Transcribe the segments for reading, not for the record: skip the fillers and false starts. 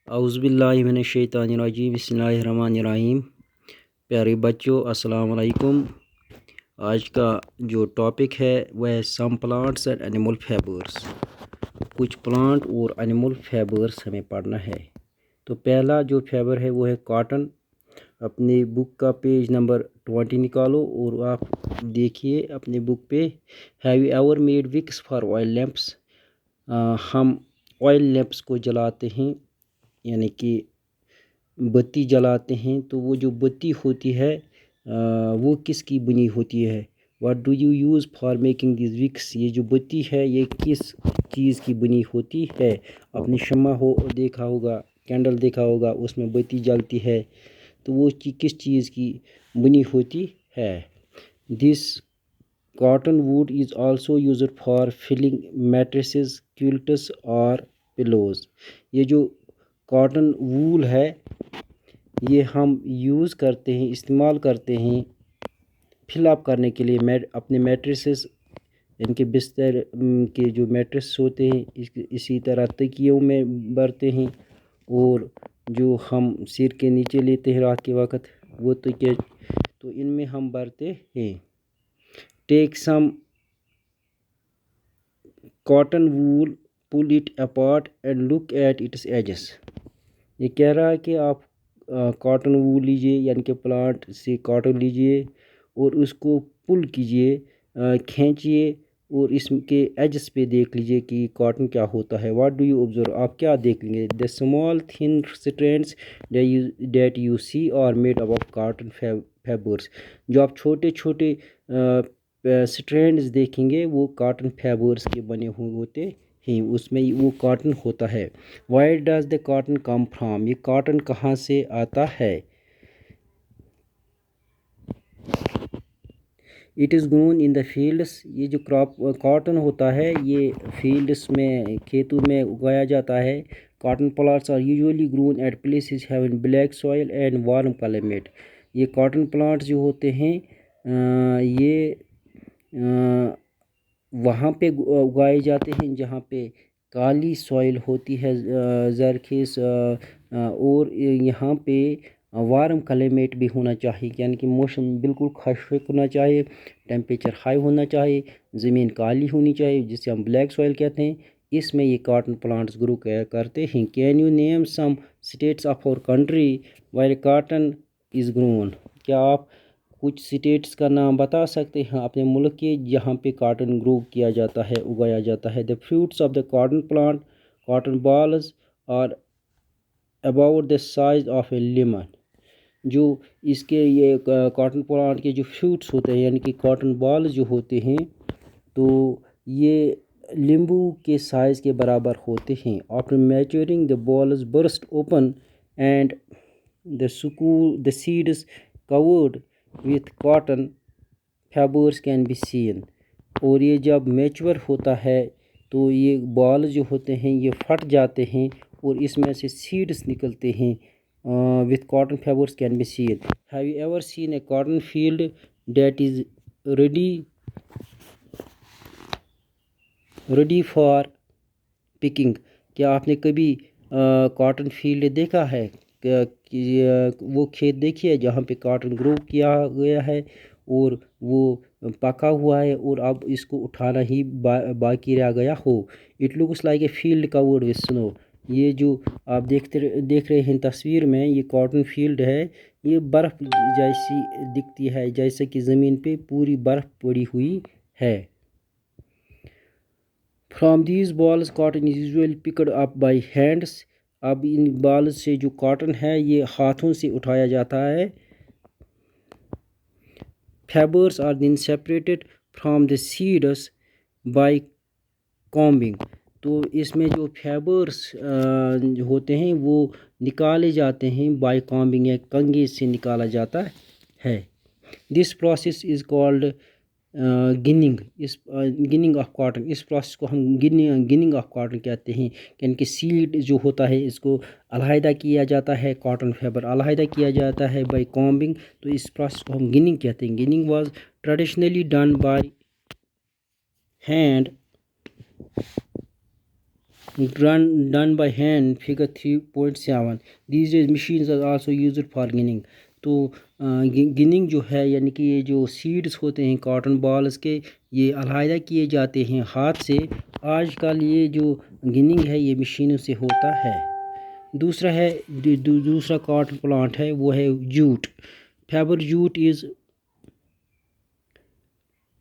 اعوذ باللہ من الشیطان الرجیم بسم اللہ الرحمن الرحیم۔ پیارے بچوں السلام علیکم۔ آج کا جو ٹاپک ہے وہ ہے سم پلانٹس اینڈ اینیمل فائبرس۔ کچھ پلانٹ اور اینیمل فائبرس ہمیں پڑھنا ہے۔ تو پہلا جو فائبر ہے وہ ہے کاٹن۔ اپنی بک کا پیج نمبر 20 نکالو اور آپ دیکھیے اپنی بک پہ have you ever made wicks for oil lamps. ہم آئل لیمپس کو جلاتے ہیں، یعنی کہ بتی جلاتے ہیں، تو وہ جو بتی ہوتی ہے وہ کس کی بنی ہوتی ہے؟ What do you use for making these wicks? یہ جو بتی ہے یہ کس چیز کی بنی ہوتی ہے؟ آپ نے شمع دیکھا ہوگا، کینڈل دیکھا ہوگا، اس میں بتی جلتی ہے، تو وہ کس چیز کی بنی ہوتی ہے؟ This cotton wood is also used for filling mattresses, quilts اور پلوز۔ یہ جو کاٹن وول ہے یہ ہم یوز کرتے ہیں، استعمال کرتے ہیں فل اپ کرنے کے لیے اپنے میٹریسز، ان کے بستر کے جو میٹریس ہوتے ہیں، اسی طرح تکیوں میں بھرتے ہیں، اور جو ہم سر کے نیچے لیتے ہیں رات کے وقت وہ تکیے، تو ان میں ہم بھرتے ہیں۔ ٹیک سم کاٹن وول، pull it apart and look at its edges۔ یہ کہہ رہا ہے کہ آپ کاٹن وول لیجئے، یعنی کہ پلانٹ سے کاٹن لیجئے اور اس کو پل کیجئے، کھینچئے، اور اس کے ایجز پہ دیکھ لیجئے کہ کاٹن کیا ہوتا ہے۔ What do you observe? آپ کیا دیکھ لیں گے؟ The small thin strands that you see are made up of cotton fibres. جو آپ چھوٹے چھوٹے اسٹرینڈز دیکھیں گے وہ کاٹن فائبرس کے بنے ہوئے ہوتے ہیں، اس میں وہ کاٹن ہوتا ہے۔ Wire does the cotton come from? یہ کاٹن کہاں سے آتا ہے؟ It is grown in the fields. یہ جو کاٹن ہوتا ہے یہ فیلڈس میں، کھیتوں میں اگایا جاتا ہے۔ Cotton plants are usually grown at places having black soil and warm climate. یہ کاٹن پلانٹس جو ہوتے ہیں یہ وہاں پہ اگائے جاتے ہیں جہاں پہ کالی سوائل ہوتی ہے، زرخیز، اور یہاں پہ وارم کلائمیٹ بھی ہونا چاہیے، یعنی کہ موسم بالکل خشک ہونا چاہیے، ٹیمپریچر ہائی ہونا چاہیے، زمین کالی ہونی چاہیے جسے ہم بلیک سوائل کہتے ہیں۔ اس میں یہ کاٹن پلانٹس گرو کرتے ہیں۔ Can you name some states of اور کنٹری وائر کاٹن از گرون؟ کیا آپ کچھ اسٹیٹس کا نام بتا سکتے ہیں اپنے ملک کے جہاں پہ کاٹن گرو کیا جاتا ہے، اگایا جاتا ہے؟ The fruits of the cotton plant cotton bolls are about the size of a lemon. جو اس کے یہ کاٹن پلانٹ کے جو فروٹس ہوتے ہیں، یعنی کہ کاٹن بالز جو ہوتے ہیں، تو یہ لیمبو کے سائز کے برابر ہوتے ہیں۔ After maturing the bolls burst open and the seeds covered with cotton fibres can be seen. اور یہ جب میچور ہوتا ہے تو یہ بال جو ہوتے ہیں یہ پھٹ جاتے ہیں اور اس میں سے سیڈز نکلتے ہیں۔ with cotton fibers can be seen۔ Have you ever seen a cotton field that is ready for picking؟ کیا آپ نے کبھی کاٹن فیلڈ دیکھا ہے؟ وہ کھیت دیکھیے جہاں پہ کاٹن گرو کیا گیا ہے اور وہ پکا ہوا ہے اور اب اس کو اٹھانا ہی باقی رہ گیا ہو۔ It looks like a field covered with snow۔ یہ جو آپ دیکھ رہے ہیں تصویر میں، یہ کاٹن فیلڈ ہے، یہ برف جیسی دکھتی ہے، جیسے کہ زمین پہ پوری برف پڑی ہوئی ہے۔ From these balls cotton is usually picked up by hands۔ اب ان بال سے جو کاٹن ہے یہ ہاتھوں سے اٹھایا جاتا ہے۔ Fibers are then separated from the seeds by combing۔ تو اس میں جو فائبرس ہوتے ہیں وہ نکالے جاتے ہیں بائی کامبنگ، یا کنگھی سے نکالا جاتا ہے۔ This process is called ginning of cotton. اس پروسیس کو ہم گننگ آف کاٹن کہتے ہیں، یعنی کہ سیڈ جو ہوتا ہے اس کو علیحدہ کیا جاتا ہے، کاٹن فائبر علیحدہ کیا جاتا ہے بائی کامبنگ، تو اس پروسیس کو ہم گننگ کہتے ہیں۔ Gunning was traditionally done by hand done by hand, figure 3.7. These days machines are also used for ginning. تو گننگ جو ہے یعنی کہ یہ جو سیڈز ہوتے ہیں کاٹن بالز کے یہ علیحدہ کیے جاتے ہیں ہاتھ سے. آج کل یہ جو گننگ ہے یہ مشینوں سے ہوتا ہے. دوسرا کاٹن پلانٹ ہے وہ ہے jute. Fibre jute is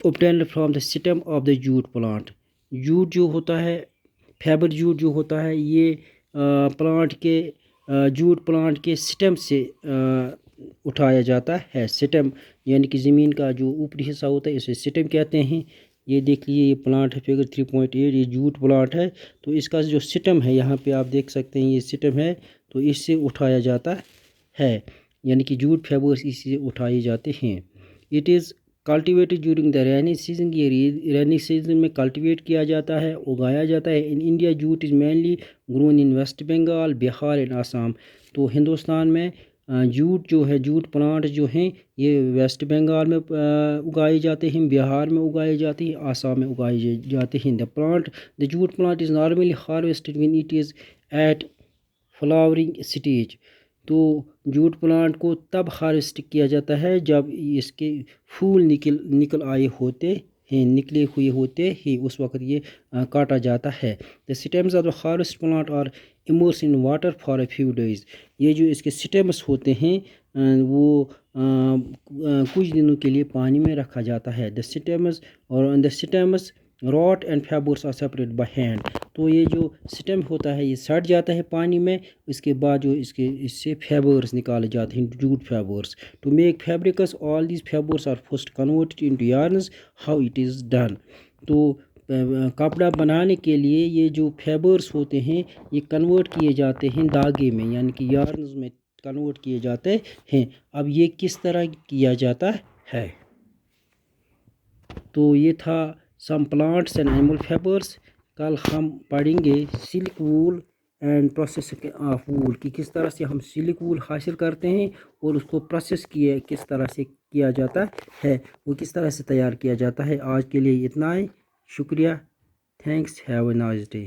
obtained from the stem of the jute plant. Jute جو ہوتا ہے فائبر جوٹ جو ہوتا ہے یہ جوٹ پلانٹ کے سٹم سے اٹھایا جاتا ہے. سٹم یعنی کہ زمین کا جو اوپری حصہ ہوتا ہے اسے سٹم کہتے ہیں. یہ دیکھ لیجیے یہ پلانٹ ہے فگر 3.8 یہ جوٹ پلانٹ ہے. تو اس کا جو سٹم ہے یہاں پہ آپ دیکھ سکتے ہیں یہ سٹم ہے تو اس سے اٹھایا جاتا ہے یعنی کہ جوٹ فائبرز اس سے اٹھائے جاتے ہیں. It is cultivated during the rainy season. یہ رینی سیزن میں کلٹیویٹ کیا جاتا ہے اگایا جاتا ہے. In India jute is mainly grown in West Bengal Bihar and Assam. تو ہندوستان میں جوٹ جو ہے جوٹ پلانٹ جو ہیں یہ ویسٹ بنگال میں اگائے جاتے ہیں بہار میں اگائے جاتے ہیں آسام میں اگائے جاتے ہیں. The jute plant is normally harvested when it is at flowering stage. تو جوٹ پلانٹ کو تب ہارویسٹ کیا جاتا ہے جب اس کے پھول نکل آئے ہوتے ہیں نکلے ہوئے ہوتے ہیں اس وقت یہ کاٹا جاتا ہے. The stems of the harvest plant are immerse in water for a few days. یہ جو اس کے سٹیمز ہوتے ہیں وہ کچھ دنوں کے لیے پانی میں رکھا جاتا ہے. the stems rot and fibers are separated by hand. تو یہ جو سٹم ہوتا ہے یہ سٹ جاتا ہے پانی میں اس کے بعد جو اس سے فائبرز نکالے جاتے ہیں jute fibres. to make fabrics all these fibers are first converted into yarns. how it is done. تو کپڑا بنانے کے لیے یہ جو فائبرز ہوتے ہیں یہ کنورٹ کیے جاتے ہیں دھاگے میں یعنی کہ یارنز میں کنورٹ کیے جاتے ہیں. اب یہ کس طرح کیا جاتا ہے تو یہ تھا سم پلانٹس اینڈ اینیمل فائبرز. کل ہم پڑھیں گے سلک وول اینڈ پروسیس آف وول کہ کس طرح سے ہم سلک وول حاصل کرتے ہیں اور اس کو پروسیس کس طرح سے کیا جاتا ہے وہ کس طرح سے تیار کیا جاتا ہے. آج کے لیے اتنا ہی. شکریہ. Thanks. Have a nice day.